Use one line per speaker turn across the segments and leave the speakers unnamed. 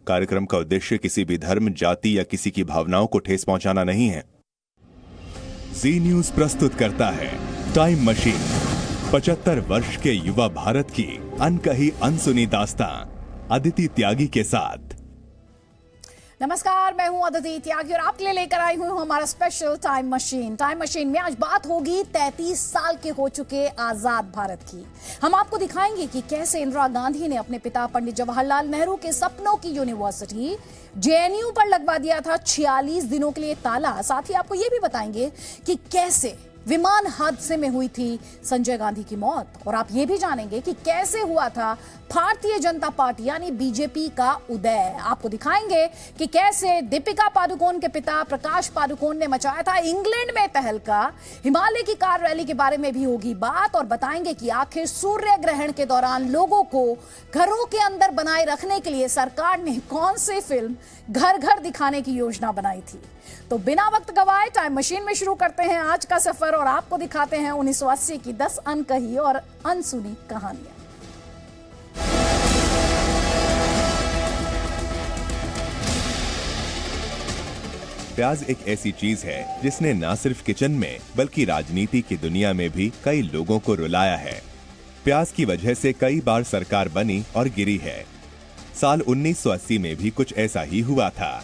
कार्यक्रम का उद्देश्य किसी भी धर्म, जाति या किसी की भावनाओं को ठेस पहुंचाना नहीं है। जी न्यूज प्रस्तुत करता है टाइम मशीन, 75 वर्ष के युवा भारत की अनकही अनसुनी दास्तां अदिति त्यागी के साथ।
नमस्कार, मैं हूं अदिति त्यागी और आपके लिए लेकर आई हूं हमारा special time machine. Time machine में आज बात होगी 33 साल के हो चुके आजाद भारत की। हम आपको दिखाएंगे कि कैसे इंदिरा गांधी ने अपने पिता पंडित जवाहरलाल नेहरू के सपनों की यूनिवर्सिटी जेएनयू पर लगवा दिया था 46 दिनों के लिए ताला। साथ ही आपको यह भी बताएंगे कि कैसे विमान हादसे में हुई थी संजय गांधी की मौत, और आप ये भी जानेंगे कि कैसे हुआ था भारतीय जनता पार्टी यानी बीजेपी का उदय। आपको दिखाएंगे कि कैसे दीपिका पादुकोण के पिता प्रकाश पादुकोण ने मचाया था इंग्लैंड में तहलका। हिमालय की कार रैली के बारे में भी होगी बात, और बताएंगे कि आखिर सूर्य ग्रहण के दौरान लोगों को घरों के अंदर बनाए रखने के लिए सरकार ने कौन सी फिल्म घर घर दिखाने की योजना बनाई थी। तो बिना वक्त गवाए टाइम मशीन में शुरू करते हैं आज का सफर और आपको दिखाते हैं 1980 की 10 अनकही और अनसुनी कहानियां।
प्याज एक ऐसी चीज है जिसने न सिर्फ किचन में बल्कि राजनीति की दुनिया में भी कई लोगों को रुलाया है। प्याज की वजह से कई बार सरकार बनी और गिरी है। साल 1980 में भी कुछ ऐसा ही हुआ था।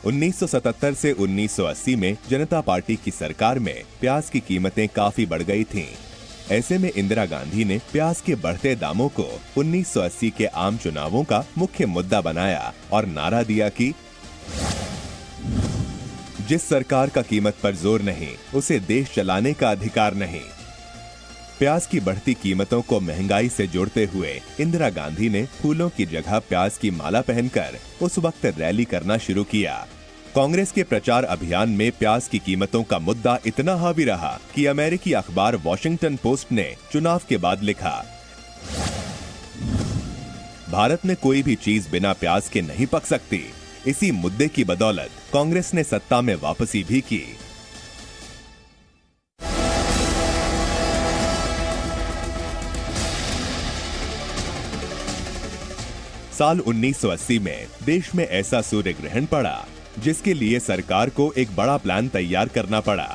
1977 से 1980 में जनता पार्टी की सरकार में प्याज की कीमतें काफी बढ़ गई थीं। ऐसे में इंदिरा गांधी ने प्याज के बढ़ते दामों को 1980 के आम चुनावों का मुख्य मुद्दा बनाया और नारा दिया कि जिस सरकार का कीमत पर जोर नहीं, उसे देश चलाने का अधिकार नहीं। प्याज की बढ़ती कीमतों को महंगाई से जोड़ते हुए इंदिरा गांधी ने फूलों की जगह प्याज की माला पहनकर उस वक्त रैली करना शुरू किया। कांग्रेस के प्रचार अभियान में प्याज की कीमतों का मुद्दा इतना हावी रहा कि अमेरिकी अखबार वॉशिंगटन पोस्ट ने चुनाव के बाद लिखा, भारत में कोई भी चीज बिना प्याज के नहीं पक सकती। इसी मुद्दे की बदौलत कांग्रेस ने सत्ता में वापसी भी की। साल 1980 में देश में ऐसा सूर्य ग्रहण पड़ा जिसके लिए सरकार को एक बड़ा प्लान तैयार करना पड़ा।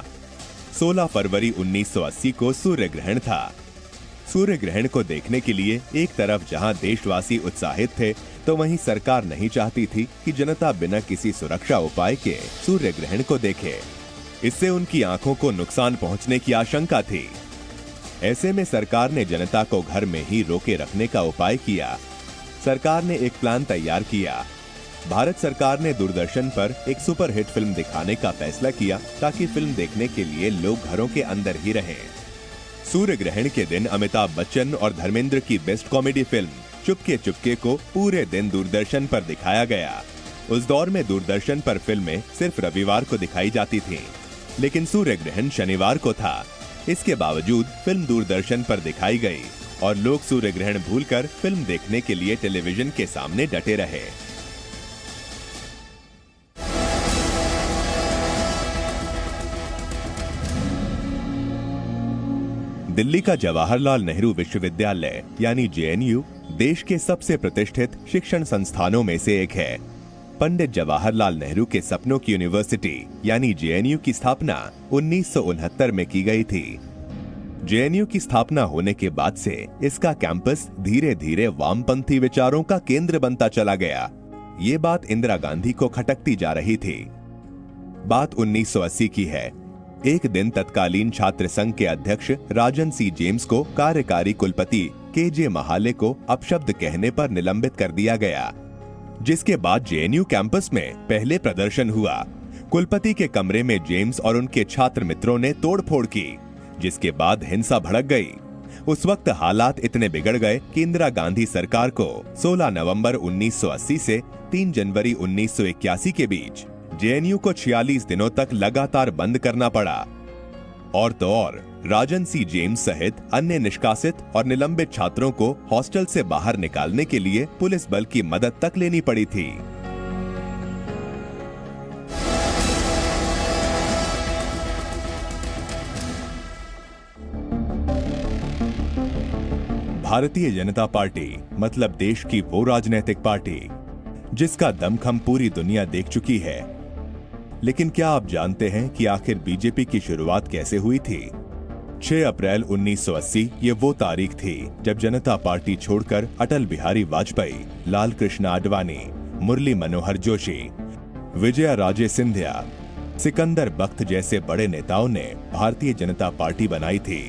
16 फरवरी 1980 को सूर्य ग्रहण था। सूर्य ग्रहण को देखने के लिए एक तरफ जहां देशवासी उत्साहित थे, तो वहीं सरकार नहीं चाहती थी कि जनता बिना किसी सुरक्षा उपाय के सूर्य ग्रहण को देखे। इससे उनकी आंखों को नुकसान पहुंचने की आशंका थी। ऐसे में सरकार ने जनता को घर में ही रोके रखने का उपाय किया। सरकार ने एक प्लान तैयार किया। भारत सरकार ने दूरदर्शन पर एक सुपरहिट फिल्म दिखाने का फैसला किया ताकि फिल्म देखने के लिए लोग घरों के अंदर ही रहें। सूर्य ग्रहण के दिन अमिताभ बच्चन और धर्मेंद्र की best comedy film Chupke Chupke को पूरे दिन दूरदर्शन पर दिखाया गया। उस दौर में दूरदर्शन पर फिल्में सिर्फ रविवार को दिखाई जाती थीं, लेकिन सूर्य ग्रहण शनिवार को था। इसके बावजूद फिल्म दूरदर्शन पर दिखाई गई और लोग सूर्य ग्रहण भूलकर फिल्म देखने के लिए टेलीविजन के सामने डटे रहे। दिल्ली का जवाहरलाल नेहरू विश्वविद्यालय यानी जेएनयू देश के सबसे प्रतिष्ठित शिक्षण संस्थानों में से एक है। पंडित जवाहरलाल नेहरू के सपनों की यूनिवर्सिटी यानी जेएनयू की स्थापना 1969 में की गई थी। जेएनयू की स्थापना होने के बाद से इसका कैंपस धीरे धीरे वामपंथी विचारों का केंद्र बनता चला गया। ये बात इंदिरा गांधी को खटकती जा रही थी। बात 1980 की है। एक दिन तत्कालीन छात्र संघ के अध्यक्ष राजन सी जेम्स को कार्यकारी कुलपति केजे महाले को अपशब्द कहने पर निलंबित कर दिया गया, जिसके बाद जेएनयू कैंपस में पहले प्रदर्शन हुआ। कुलपति के कमरे में जेम्स और उनके छात्र मित्रों ने तोड़फोड़ की, जिसके बाद हिंसा भड़क गई। उस वक्त हालात इतने बिगड़ गए कि इंदिरा गांधी सरकार को 16 नवंबर 1980 से 3 जनवरी 1981 के बीच जेएनयू को 46 दिनों तक लगातार बंद करना पड़ा। और तो और राजन सी जेम्स सहित अन्य निष्कासित और निलंबित छात्रों को हॉस्टल से बाहर निकालने के लिए पुलिस बल की मदद तक लेनी पड़ी थी। भारतीय जनता पार्टी मतलब देश की वो राजनीतिक पार्टी जिसका दमखम पूरी दुनिया देख चुकी है। लेकिन क्या आप जानते हैं कि आखिर बीजेपी की शुरुआत कैसे हुई थी? 6 अप्रैल 1980 ये वो तारीख थी जब जनता पार्टी छोड़कर अटल बिहारी वाजपेयी, लाल कृष्ण आडवाणी, मुरली मनोहर जोशी, विजया राजे सिंधिया, सिकंदर बख्त जैसे बड़े नेताओं ने भारतीय जनता पार्टी बनाई थी।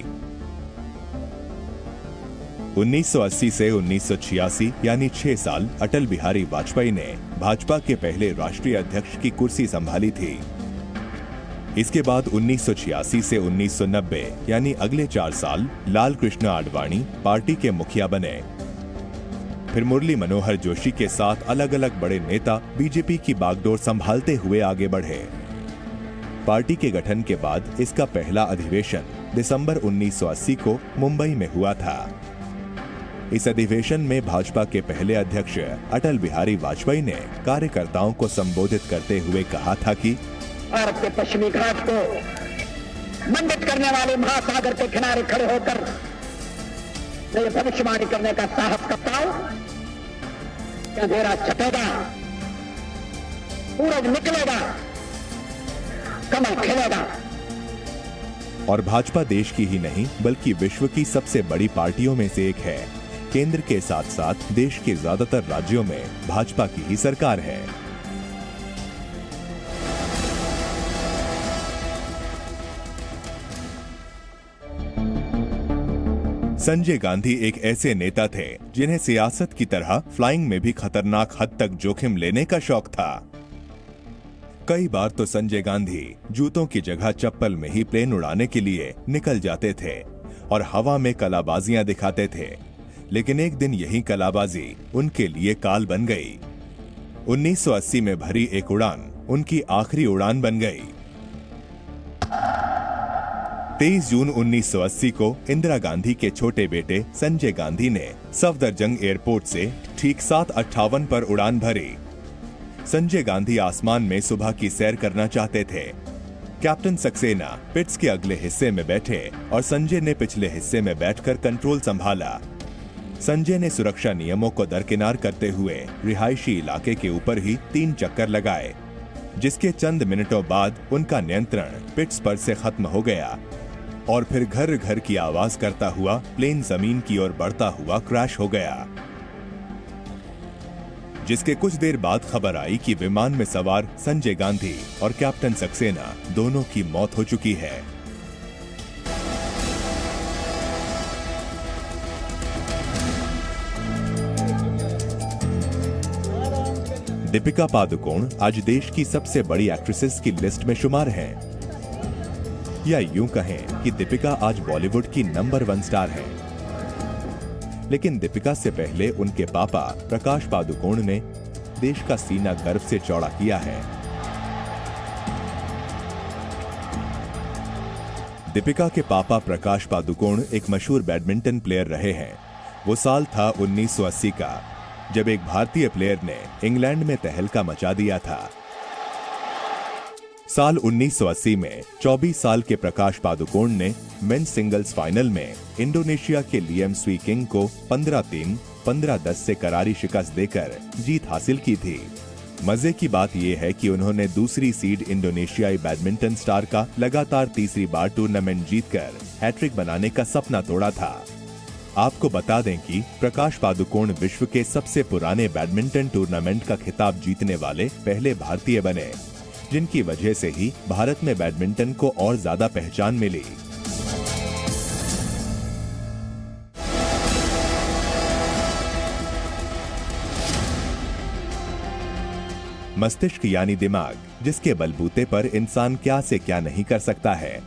1980 से 1986 यानी 6 साल अटल बिहारी वाजपेयी ने भाजपा के पहले राष्ट्रीय अध्यक्ष की कुर्सी संभाली थी। इसके बाद 1986 से 1990 यानी अगले 4 साल लाल कृष्ण आडवाणी पार्टी के मुखिया बने। फिर मुरली मनोहर जोशी के साथ अलग अलग बड़े नेता बीजेपी की बागडोर संभालते हुए आगे बढ़े। पार्टी के गठन के बाद इसका पहला अधिवेशन दिसंबर 1980 को मुंबई में हुआ था। इस अधिवेशन में भाजपा के पहले अध्यक्ष अटल बिहारी वाजपेयी ने कार्यकर्ताओं को संबोधित करते हुए कहा था कि
भारत के पश्चिमी घाट को मंडित करने वाले महासागर के किनारे खड़े होकर मैं ये भविष्यवाणी करने का साहस करता हूं कि अंधेरा छटेगा, सूरज निकलेगा, कमल खिलेगा।
और भाजपा देश की ही नहीं बल्कि विश्व की सबसे बड़ी पार्टियों में से एक है। केंद्र के साथ साथ देश के ज्यादातर राज्यों में भाजपा की ही सरकार है। संजय गांधी एक ऐसे नेता थे जिन्हें सियासत की तरह फ्लाइंग में भी खतरनाक हद तक जोखिम लेने का शौक था। कई बार तो संजय गांधी जूतों की जगह चप्पल में ही प्लेन उड़ाने के लिए निकल जाते थे और हवा में कलाबाजियां दिखाते थे। लेकिन एक दिन यही कलाबाजी उनके लिए काल बन गई। 1980 में भरी एक उड़ान उनकी आखिरी उड़ान बन गई। 23 जून 1980 को इंदिरा गांधी के छोटे बेटे संजय गांधी ने सफदरजंग एयरपोर्ट से ठीक 7:58 पर उड़ान भरी। संजय गांधी आसमान में सुबह की सैर करना चाहते थे। कैप्टन सक्सेना पिट्स के अगले हिस्से में बैठे और संजय ने पिछले हिस्से में बैठकर कंट्रोल संभाला। संजय ने सुरक्षा नियमों को दरकिनार करते हुए रिहायशी इलाके के ऊपर ही 3 चक्कर लगाए, जिसके चंद मिनटों बाद उनका नियंत्रण पिट्स पर से खत्म हो गया और फिर घर घर की आवाज करता हुआ प्लेन जमीन की ओर बढ़ता हुआ क्रैश हो गया। जिसके कुछ देर बाद खबर आई कि विमान में सवार संजय गांधी और कैप्टन सक्सेना दोनों की मौत हो चुकी है। दीपिका पादुकोण आज देश की सबसे बड़ी एक्ट्रेसेस की लिस्ट में शुमार हैं। या यूं कहें कि दीपिका आज बॉलीवुड की नंबर 1 स्टार हैं। लेकिन दीपिका से पहले उनके पापा प्रकाश पादुकोण ने देश का सीना गर्व से चौड़ा किया है। दीपिका के पापा प्रकाश पादुकोण एक मशहूर बैडमिंटन प्लेयर रहे हैं। वो साल था 1980 का, जब एक भारतीय प्लेयर ने इंग्लैंड में तहलका मचा दिया था। साल 1980 में 24 साल के प्रकाश पादुकोण ने मेंस सिंगल्स फाइनल में इंडोनेशिया के लियम स्वी किंग को 15-3, 15-10 से करारी शिकस्त देकर जीत हासिल की थी। मजे की बात यह है कि उन्होंने दूसरी सीड इंडोनेशियाई बैडमिंटन स्टार का लगातार तीसरी बार टूर्नामेंट जीतकर हैट्रिक बनाने का सपना तोड़ा था। आपको बता दें कि प्रकाश पादुकोण विश्व के सबसे पुराने बैडमिंटन टूर्नामेंट का खिताब जीतने वाले पहले भारतीय बने, जिनकी वजह से ही भारत में बैडमिंटन को और ज्यादा पहचान मिली। मस्तिष्क यानी दिमाग, जिसके बलबूते पर इंसान क्या से क्या नहीं कर सकता है।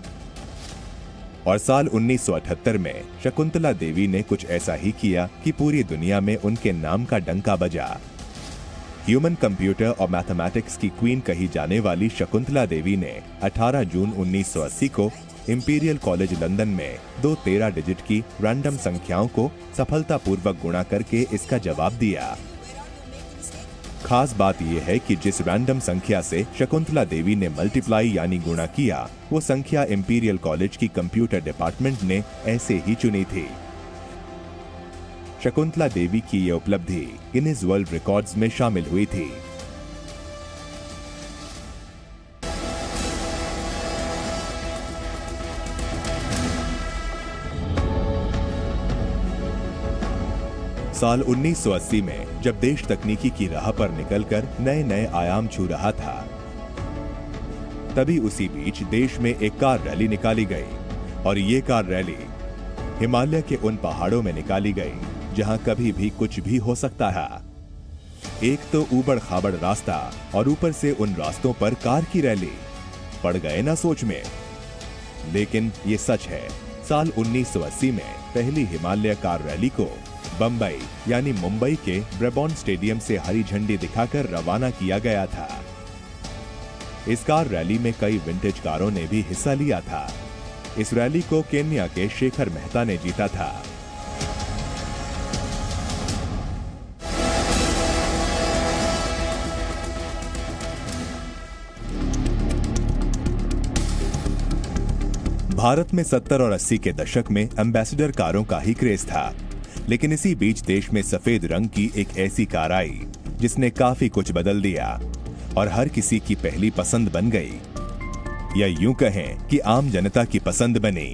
और साल 1978 में शकुंतला देवी ने कुछ ऐसा ही किया कि पूरी दुनिया में उनके नाम का डंका बजा। ह्यूमन कंप्यूटर और मैथमेटिक्स की क्वीन कही जाने वाली शकुंतला देवी ने 18 जून 1980 को इंपीरियल कॉलेज लंदन में 2 13 डिजिट की रैंडम संख्याओं को सफलतापूर्वक गुणा करके इसका जवाब दिया। खास बात यह है कि जिस रैंडम संख्या से शकुंतला देवी ने मल्टीप्लाई यानी गुणा किया, वो संख्या इंपीरियल कॉलेज की कंप्यूटर डिपार्टमेंट ने ऐसे ही चुनी थी। शकुंतला देवी की ये उपलब्धि गिनीज वर्ल्ड रिकॉर्ड्स में शामिल हुई थी। साल 1980 में जब देश तकनीकी की राह पर निकलकर नए नए आयाम छू रहा था, तभी उसी बीच देश में एक कार रैली निकाली गई और ये कार रैली हिमालय के उन पहाड़ों में निकाली गई जहां कभी भी कुछ भी हो सकता है। एक तो ऊबड़ खाबड़ रास्ता और ऊपर से उन रास्तों पर कार की रैली। पड़ गए ना सोच में। लेकिन ये सच है, साल 1980 में पहली हिमालय कार रैली को बंबई यानी मुंबई के ब्रेबॉर्न स्टेडियम से हरी झंडी दिखाकर रवाना किया गया था। इस कार रैली में कई विंटेज कारों ने भी हिस्सा लिया था। इस रैली को केन्या के शेखर मेहता ने जीता था। भारत में 70 और 80 के दशक में एम्बेसडर कारों का ही क्रेज था, लेकिन इसी बीच देश में सफेद रंग की एक ऐसी कार आई जिसने काफी कुछ बदल दिया और हर किसी की पहली पसंद बन गई, या यूं कहें कि आम जनता की पसंद बनी।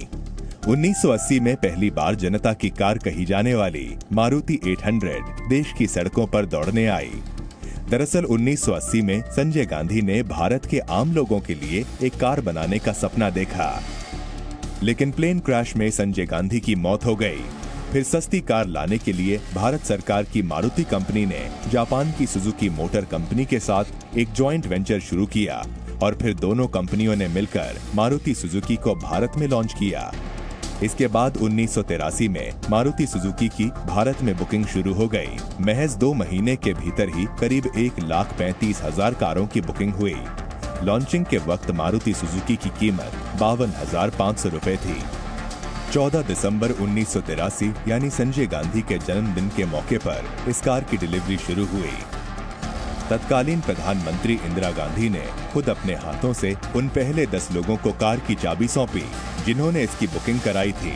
1980 में पहली बार जनता की कार कही जाने वाली मारुति 800 देश की सड़कों पर दौड़ने आई। दरअसल 1980 में संजय गांधी ने भारत के आम लोगों के लिए एक कार बनाने का सपना देखा, लेकिन प्लेन क्रैश में संजय गांधी की मौत हो गई। फिर सस्ती कार लाने के लिए भारत सरकार की मारुति कंपनी ने जापान की सुजुकी मोटर कंपनी के साथ एक जॉइंट वेंचर शुरू किया और फिर दोनों कंपनियों ने मिलकर मारुति सुजुकी को भारत में लॉन्च किया। इसके बाद 1983 में मारुति सुजुकी की भारत में बुकिंग शुरू हो गई। महज 2 महीने के भीतर ही करीब 1,35,000 कारों की बुकिंग हुई। लॉन्चिंग के वक्त मारुति सुजुकी की कीमत 52,500 रुपए थी। 14 दिसंबर 1983 यानी संजय गांधी के जन्मदिन के मौके पर इस कार की डिलीवरी शुरू हुई। तत्कालीन प्रधानमंत्री इंदिरा गांधी ने खुद अपने हाथों से उन पहले 10 लोगों को कार की चाबी सौंपी जिन्होंने इसकी बुकिंग कराई थी।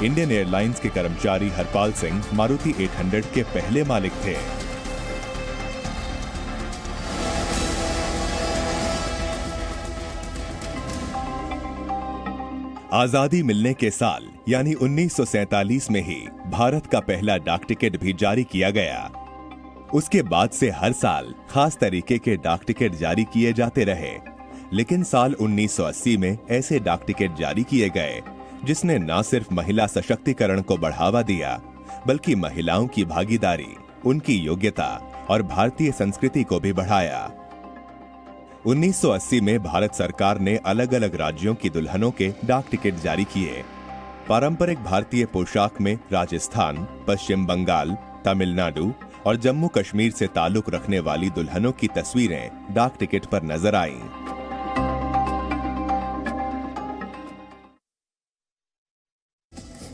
इंडियन एयरलाइंस के कर्मचारी हरपाल सिंह मारुति 800 के पहले मालिक थे। आजादी मिलने के साल यानी 1947 में ही भारत का पहला डाक टिकट भी जारी किया गया। उसके बाद से हर साल खास तरीके के डाक टिकट जारी किए जाते रहे, लेकिन साल 1980 में ऐसे डाक टिकट जारी किए गए जिसने न सिर्फ महिला सशक्तिकरण को बढ़ावा दिया, बल्कि महिलाओं की भागीदारी, उनकी योग्यता और भारतीय संस्कृति को भी बढ़ाया। 1980 में भारत सरकार ने अलग अलग राज्यों की दुल्हनों के डाक टिकट जारी किए। पारंपरिक भारतीय पोशाक में राजस्थान, पश्चिम बंगाल, तमिलनाडु और जम्मू कश्मीर से ताल्लुक रखने वाली दुल्हनों की तस्वीरें डाक टिकट पर नजर आईं।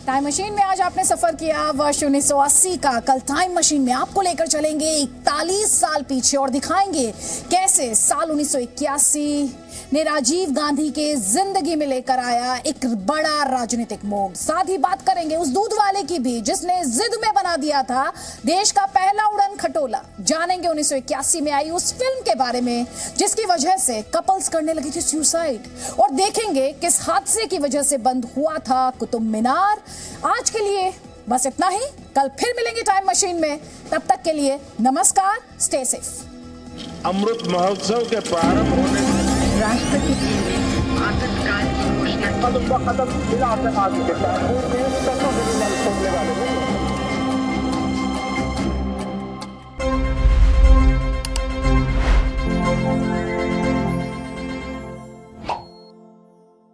टाइम मशीन में आज आपने सफर किया वर्ष 1980 का। कल टाइम मशीन में आपको लेकर चलेंगे 41 साल पीछे और दिखाएंगे कैसे साल 1981 ने राजीव गांधी के जिंदगी में लेकर आया एक बड़ा राजनीतिक मोड़। साथ ही बात करेंगे उस दूध वाले की भी जिसने जिद में बना दिया था देश का पहला उड़न खटोला। जानेंगे 1981 में आई उस फिल्म के बारे में जिसकी वजह से कपल्स करने लगी थी सुसाइड, और देखेंगे किस हादसे की वजह से बंद हुआ था कुतुब मीनार। आज के लिए बस इतना ही। कल फिर मिलेंगे टाइम मशीन में। तब तक के लिए नमस्कार, स्टे सेफ।
अमृत महोत्सव के प्रारंभ होने
राष्ट्रपति जी ने आतंकवाद की घोषणा की।
कदम ब कदम मिलाकर आगे बढ़ा है।